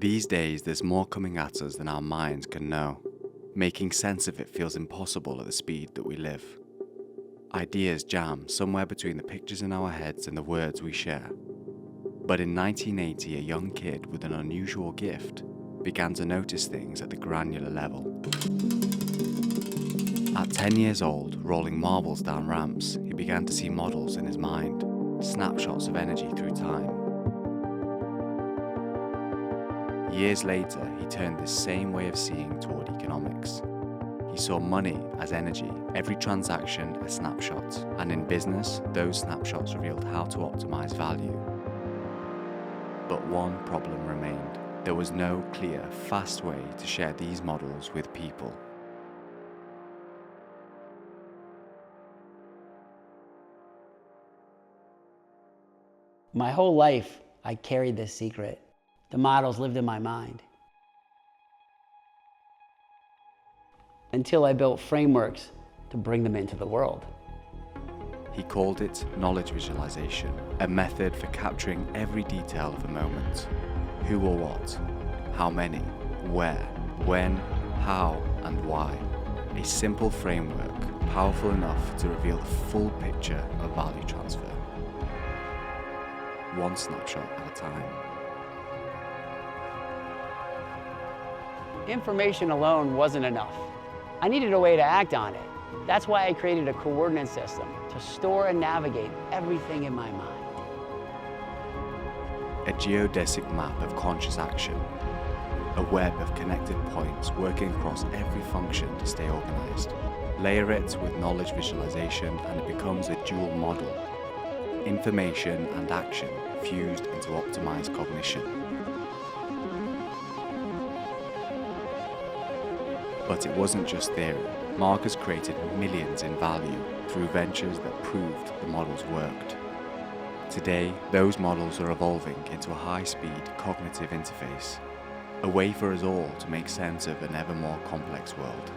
These days, there's more coming at us than our minds can know. Making sense of it feels impossible at the speed that we live. Ideas jam somewhere between the pictures in our heads and the words we share. But in 1980, a young kid with an unusual gift began to notice things at the granular level. At 10 years old, rolling marbles down ramps, he began to see models in his mind, snapshots of energy through time. Years later, he turned this same way of seeing toward economics. He saw money as energy, every transaction a snapshot, and in business, those snapshots revealed how to optimize value. But one problem remained. There was no clear, fast way to share these models with people. My whole life, I carried this secret. The models lived in my mind. Until I built frameworks to bring them into the world. He called it knowledge visualization, a method for capturing every detail of a moment. Who or what, how many, where, when, how, and why. A simple framework, powerful enough to reveal the full picture of value transfer. One snapshot at a time. Information alone wasn't enough. I needed a way to act on it. That's why I created a coordinate system to store and navigate everything in my mind. A geodesic map of conscious action. A web of connected points working across every function to stay organized. Layer it with knowledge visualization and it becomes a dual model. Information and action fused into optimized cognition. But it wasn't just theory. Mark has created millions in value through ventures that proved the models worked. Today, those models are evolving into a high-speed cognitive interface, a way for us all to make sense of an ever more complex world.